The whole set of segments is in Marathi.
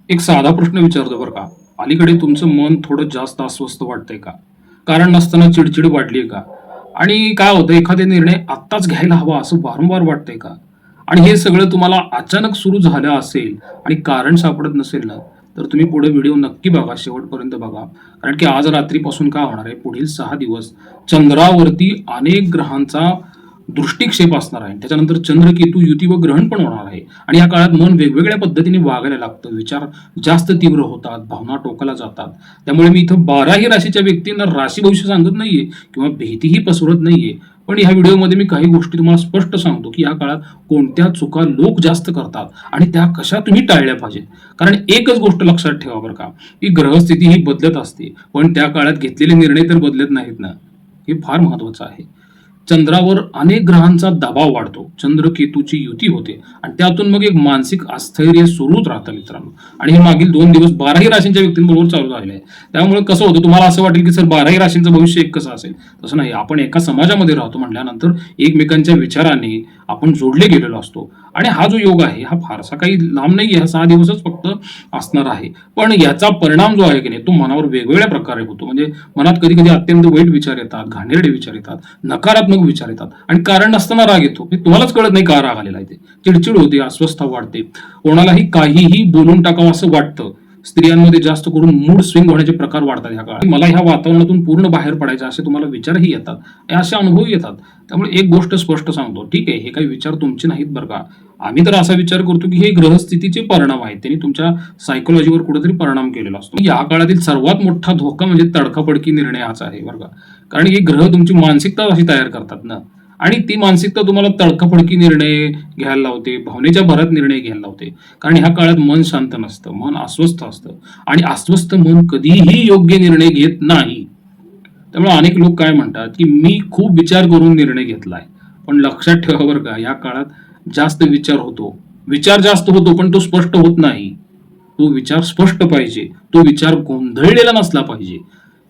एक साधा प्रश्न विचारतो बरं का. अलीकडे तुमचं मन थोडं जास्त अस्वस्थ वाटतंय का? कारण नसताना चिडचिड वाढलीये का? आणि काय होतं एखादा निर्णय आत्ताच घ्यायला हवा असं वारंवार वाटतंय का? आणि हे सगळं तुम्हाला अचानक सुरू झालं असेल आणि कारण सापडत नसेल ना, तर तुम्ही पुढे व्हिडिओ नक्की बघा, शेवटपर्यंत बघा. कारण की आज रात्रीपासून काय होणार आहे, पुढील 6 दिवस चंद्रावरती अनेक ग्रहांचा दृष्टिक्षेप असणार आहे. त्याच्यानंतर चंद्र-केतू युती व ग्रहण पण होणार आहे. आणि या काळात मन वेगवेगळ्या पद्धतीने वागायला लागतं. विचार जास्त तीव्र होतात, भावना टोकाला जातात. त्यामुळे मी इथं 12ही राशीच्या व्यक्तींना राशी भविष्य सांगत नाहीये किंवा भीतीही पसरवत नाहीये. पण ह्या व्हिडिओमध्ये मी काही गोष्टी तुम्हाला स्पष्ट सांगतो, की या काळात कोणत्या चुका लोक जास्त करतात आणि त्या कशा तुम्ही टाळल्या पाहिजेत. कारण एकच गोष्ट लक्षात ठेवा बरं का, की ग्रहस्थिती ही बदलत असते, पण त्या काळात घेतलेले निर्णय तर बदलत नाहीत ना. हे फार महत्वाचं आहे. चंद्रावर अनेक ग्रहांचा दबाव वाढतो, चंद्र केतूची युती होते आणि त्यातून मग एक मानसिक अस्थैर्य सुरूच राहतं मित्रांनो. आणि हे मागील 2 दिवस 12ही राशींच्या व्यक्तींबरोबर चालू झालेलं आहे. त्यामुळे कसं होतं, तुम्हाला असं वाटेल की सर 12ही राशींचं भविष्य एक कसं असेल. तसं नाही. आपण एका समाजामध्ये राहतो म्हटल्यानंतर एकमेकांच्या विचाराने आपण जोडले गेलेलो असतो. आणि हा जो योग आहे हा फारसा काही लांब नाही आहे, 6 दिवसच फक्त असणार आहे. पण याचा परिणाम जो आहे की नाही, तो मनावर वेगवेगळ्या प्रकारे होतो. म्हणजे मनात कधी कधी अत्यंत वाईट विचार येतात, घाणेरडे विचार येतात, नकारात्मक विचार येतात आणि कारण नसताना राग येतो. हे तुम्हालाच कळत नाही का राग आलेला आहे. ते चिडचिड होते, अस्वस्थता वाढते, कोणालाही काहीही बोलून टाकावं असं वाटतं. स्त्रियांमध्ये जास्त करून मूड स्विंग होण्याचे प्रकार वाढतात ह्या काळात. मला ह्या वातावरणातून पूर्ण बाहेर पडायचं असे तुम्हाला विचारही येतात, असे अनुभव येतात. त्यामुळे एक गोष्ट स्पष्ट सांगतो, ठीक आहे, हे काही विचार तुमचे नाहीत बरं का. आम्ही तर असा विचार करतो की हे ग्रहस्थितीचे परिणाम आहेत, त्यांनी तुमच्या सायकोलॉजीवर कुठेतरी परिणाम केलेला असतो. या काळातील सर्वात मोठा धोका म्हणजे तडकाफडकी निर्णयाचा आहे बरं का. कारण हे ग्रह तुमची मानसिकता अशी तयार करतात ना, आणि ती मानसिकता तुम्हाला तडकाफडकी निर्णय घ्यायला लावते, भावनेच्या भरात निर्णय घ्यायला लावते. कारण ह्या काळात मन शांत नसतं, मन अस्वस्थ असतं आणि अस्वस्थ मन कधीही योग्य निर्णय घेत नाही. त्यामुळे अनेक लोक काय म्हणतात, की मी खूप विचार करून निर्णय घेतलाय. पण लक्षात ठेवा बरं का, या काळात जास्त विचार होतो, विचार जास्त होतो, पण तो स्पष्ट होत नाही. तो विचार स्पष्ट पाहिजे, तो विचार गोंधळलेला नसला पाहिजे.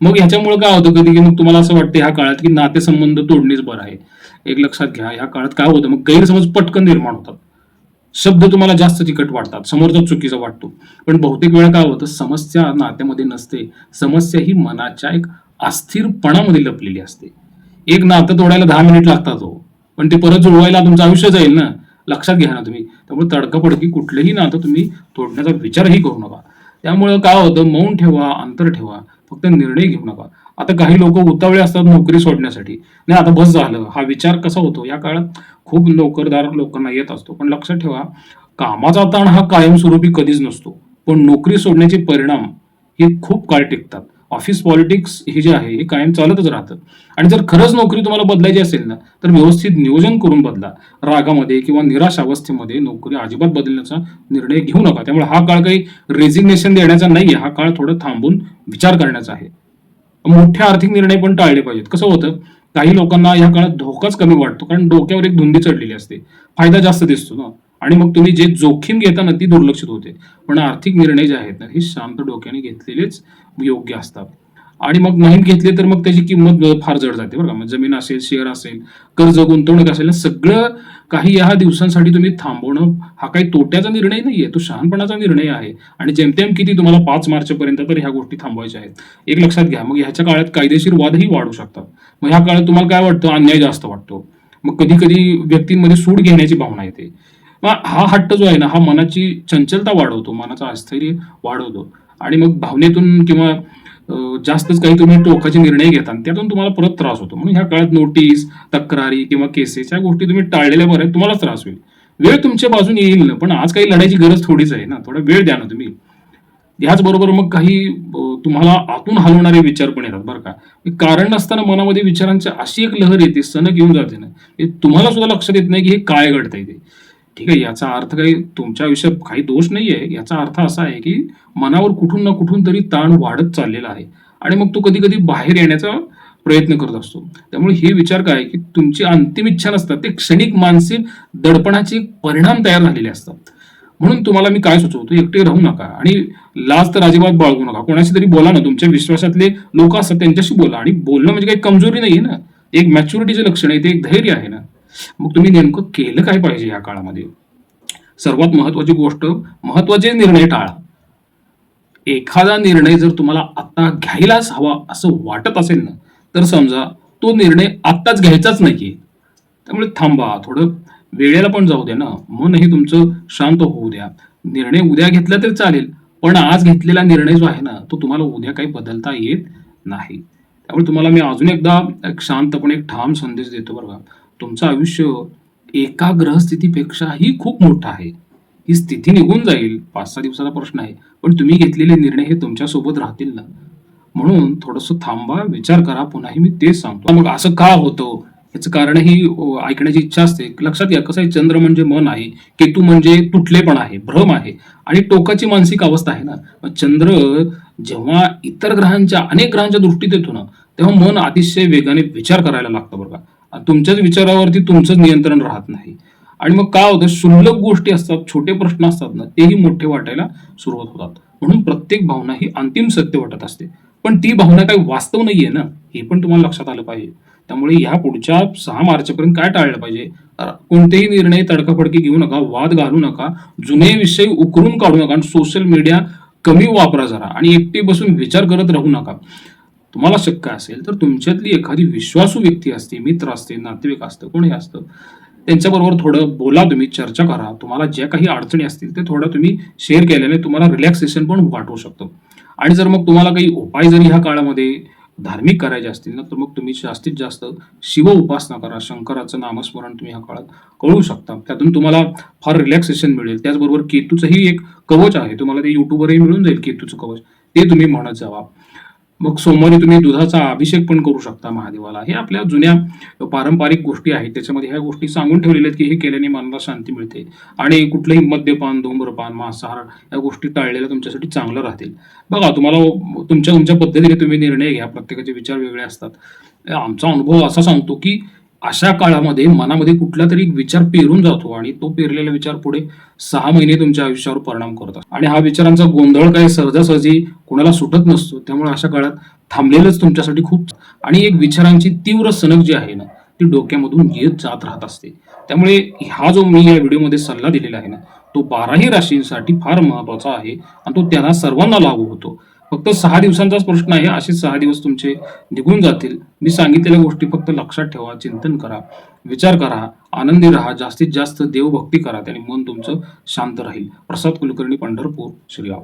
मग ह्याच्यामुळे काय होतं, कधी की मग तुम्हाला असं वाटतं ह्या काळात की नातेसंबंध तोडणेच बरं आहे. एक लक्षात घ्या, ह्या काळात काय होतं, मग गैरसमज पटकन निर्माण होतात. शब्द तुम्हाला जास्त तिखट वाटतात, समोरचा चुकीचा वाटतो. पण बहुतेक वेळा काय होतं, समस्या नात्यामध्ये नसते, समस्या ही मनाच्या एक अस्थिरपणामध्ये लपलेली असते. एक नातं तोडायला 10 मिनिट लागतात हो, पण ते परत जुळवायला तुमचं आयुष्य जाईल ना. लक्षात घ्या ना तुम्ही. त्यामुळे तडकाफडकी कुठलंही नातं तुम्ही तोडण्याचा विचारही करू नका. त्यामुळं काय होतं, मौन ठेवा, अंतर ठेवा, फक्त निर्णय घेऊ नका. आता काही लोक उतावळे असतात नोकरी सोडण्यासाठी. नाही आता बस झालं, हा विचार कसा होतो या काळात, खूप नोकरदार लोकांना येत असतो. पण लक्षात ठेवा, कामाचा ताण हा कायमस्वरूपी कधीच नसतो. पण नोकरी सोडण्याचे परिणाम हे खूप काळ टिकतात. ऑफिस पॉलिटिक्स हे जे आहे हे कायम चालतच राहतं. आणि जर खरंच नोकरी तुम्हाला बदलायची असेल ना, तर व्यवस्थित नियोजन करून बदला. रागामध्ये किंवा निराश अवस्थेमध्ये नोकरी अजिबात बदलण्याचा निर्णय घेऊ नका. त्यामुळे हा काळ काही रेझिग्नेशन देण्याचा नाहीये, हा काळ थोडं थांबून विचार करण्याचा आहे. मोठे आर्थिक निर्णय पण टाळले पाहिजेत. कसं होतं, काही लोकांना या काळात धोकाच कमी वाटतो, कारण डोक्यावर एक धुंदी चढलेली असते, फायदा जास्त दिसतो ना. आणि मग तुम्ही जे जोखीम घेता ना ती दुर्लक्षित होते. पण आर्थिक निर्णय जे आहेत ना, हे शांत डोक्याने घेतलेलेच योग्य असतात. आणि मग नाही घेतले तर मग त्याची किंमत फार जड जाते बरं का. मग जमीन असेल, शेअर असेल, कर्ज, गुंतवणूक असेल, सगळं काही या दिवसांसाठी तुम्ही थांबवणं हा काही तोट्याचा निर्णय नाहीये, तो शहाणपणाचा निर्णय आहे. आणि जेमतेम किती तुम्हाला 5 मार्च पर्यंत तर ह्या गोष्टी थांबवायच्या आहेत. एक लक्षात घ्या, मग ह्याच्या काळात कायदेशीर वादही वाढू शकतात. मग ह्या काळात तुम्हाला काय वाटतं, अन्याय जास्त वाटतो. मग कधी कधी व्यक्तींमध्ये सूड घेण्याची भावना येते. मग हा हट्ट जो आहे ना, हा मनाची चंचलता वाढवतो, मनाचं अस्थैर्य वाढवतो. आणि मग भावनेतून किंवा जास्तच काही तुम्ही टोकाचे निर्णय घेता आणि त्यातून तुम्हाला परत त्रास होतो. म्हणून ह्या काळात नोटीस, तक्रारी किंवा केसेस या गोष्टी तुम्ही टाळलेल्या बऱ्या आहेत. तुम्हालाच त्रास होईल. वेळ तुमच्या बाजूने येईल ना, पण आज काही लढायची गरज थोडीच आहे ना. थोडा वेळ द्या ना तुम्ही. ह्याचबरोबर मग काही तुम्हाला आतून हलवणारे विचार पण येतात बरं का. कारण नसताना मनामध्ये विचारांची अशी एक लहर येते, सनक घेऊन जाते ना, हे तुम्हाला सुद्धा लक्षात येत नाही की हे काय घडतंय ते. ठीक आहे, याचा अर्थ काही तुमच्या आयुष्यात काही दोष नाहीये. याचा अर्थ असा आहे की मनावर कुठून ना कुठून तरी ताण वाढत चाललेला आहे आणि मग तो कधी कधी बाहेर येण्याचा प्रयत्न करत असतो. त्यामुळे हे विचार काय की तुमची अंतिम इच्छा नसतात, ते क्षणिक मानसिक दडपणाचे परिणाम तयार झालेले असतात. म्हणून तुम्हाला मी काय सुचवतो, एकटे राहू नका आणि लाज तर अजिबात बाळगू नका. कोणाशी तरी बोला ना, तुमच्या विश्वासातले लोक असतात त्यांच्याशी बोला. आणि बोलणं म्हणजे काही कमजोरी नाहीये ना, एक मॅच्युरिटीचे लक्षण आहे, ते एक धैर्य आहे ना. मग तुम्ही नेमकं केलं काय पाहिजे या काळामध्ये? सर्वात महत्वाची गोष्ट, महत्वाचे निर्णय टाळा. एखादा निर्णय जर तुम्हाला आता घ्यायलाच हवा असं वाटत असेल ना, तर समजा तो निर्णय आत्ताच घ्यायचाच नाहीये. त्यामुळे थांबा, थोडं वेळेला पण जाऊ द्या ना. मनही तुमचं शांत होऊ द्या. निर्णय उद्या घेतला तरी चालेल, पण आज घेतलेला निर्णय जो आहे ना, तो तुम्हाला उद्या काही बदलता येत नाही. त्यामुळे तुम्हाला मी अजून एकदा एक शांतपणे एक ठाम संदेश देतो बरं का. तुमचं आयुष्य एका ग्रहस्थितीपेक्षाही खूप मोठं आहे. ही स्थिती निघून जाईल, 5-6 दिवसाचा प्रश्न आहे. पण तुम्ही घेतलेले निर्णय हे तुमच्यासोबत राहतील ना. म्हणून थोडंसं थांबा, विचार करा. पुन्हाही मी तेच सांगतो. मग असं का होतं? याचं कारणही ऐकण्याची इच्छा असते. लक्षात घ्या, कसं आहे, चंद्र म्हणजे मन आहे, केतू म्हणजे तुटलेपण आहे, भ्रम आहे आणि टोकाची मानसिक अवस्था आहे ना. मग चंद्र जेव्हा इतर ग्रहांच्या, अनेक ग्रहांच्या दृष्टीत येतो ना, तेव्हा मन अतिशय वेगाने विचार करायला लागतं बरं का. आणि तुमच्याच विचारावरती तुमचंच नियंत्रण राहत नाही. आणि मग काय होतं, क्षुल्लक गोष्टी असतात, छोटे प्रश्न असतात ना, तेही मोठे वाटायला सुरुवात होतात. म्हणून प्रत्येक भावना ही अंतिम सत्य वाटत असते. पण ती भावना काही वास्तव नाहीये ना, हे पण तुम्हाला लक्षात आलं पाहिजे. त्यामुळे ह्या पुढच्या 6 मार्चपर्यंत काय टाळलं पाहिजे? कोणतेही निर्णय तडकाफडकी घेऊ नका, वाद घालू नका, जुने विषय उकरून काढू नका आणि सोशल मीडिया कमी वापरा जरा आणि एकटे बसून विचार करत राहू नका. तुम्हाला शक्य असेल तर तुमच्यातली एखादी विश्वासू व्यक्ती असते, मित्र असते, नातेवाईक असतं, कोणी असतं, त्यांच्याबरोबर थोडं बोला, तुम्ही चर्चा करा. तुम्हाला ज्या काही अडचणी असतील ते थोडं तुम्ही शेअर केल्याने तुम्हाला रिलॅक्सेशन पण वाटू शकतं. आणि जर मग तुम्हाला काही उपाय जरी ह्या काळामध्ये धार्मिक करायचे असतील ना, तर मग तुम्ही जास्तीत जास्त शिव उपासना करा. शंकराचं नामस्मरण तुम्ही ह्या काळात करू शकता. त्यातून तुम्हाला फार रिलॅक्सेशन मिळेल. त्याचबरोबर केतूचंही एक कवच आहे. तुम्हाला ते YouTubeवरही मिळून जाईल, केतूचं कवच. ते तुम्ही म्हणत जावा. मग सोमवारी तुम्ही दुधाचा अभिषेक पण करू शकता महादेवाला. हे आपल्या जुन्या पारंपरिक गोष्टी आहेत. त्याच्यामध्ये ह्या गोष्टी सांगून ठेवलेल्या आहेत, की हे केल्याने मनाला शांती मिळते आणि कुठलंही मद्यपान, धूम्रपान, मांसाहार या गोष्टी टाळलेल्या तुमच्यासाठी चांगलं राहतील. बघा, तुम्हाला तुमच्या तुमच्या पद्धतीने तुम्ही निर्णय घ्या. प्रत्येकाचे विचार वेगळे असतात. आमचा अनुभव असा सांगतो, की अशा काळामध्ये मनामध्ये कुठलातरी एक विचार पेरून जातो आणि तो पेरलेला विचार पुढे 6 महिने तुमच्या आयुष्यावर परिणाम करत असतो. आणि हा विचारांचा गोंधळ काही सहजासहजी कोणाला सुटत नसतो. त्यामुळे अशा काळात थांबलेलंच तुमच्यासाठी खूप. आणि एक विचारांची तीव्र सनक जी आहे ना, ती डोक्यामधून येत जात राहत असते. त्यामुळे हा जो मी या व्हिडिओमध्ये सल्ला दिलेला आहे ना, तो 12ही राशींसाठी फार महत्वाचा आहे आणि तो त्यांना सर्वांना लागू होतो. फक्त 6 दिवसांचाच प्रश्न आहे. असे 6 दिवस तुमचे निघून जातील. मी सांगितलेल्या गोष्टी फक्त लक्षात ठेवा, चिंतन करा, विचार करा, आनंदी राहा, जास्तीत जास्त देवभक्ती करा. त्याने मन तुमचं शांत राहील. प्रसाद कुलकर्णी, पंढरपूर, श्रीराम.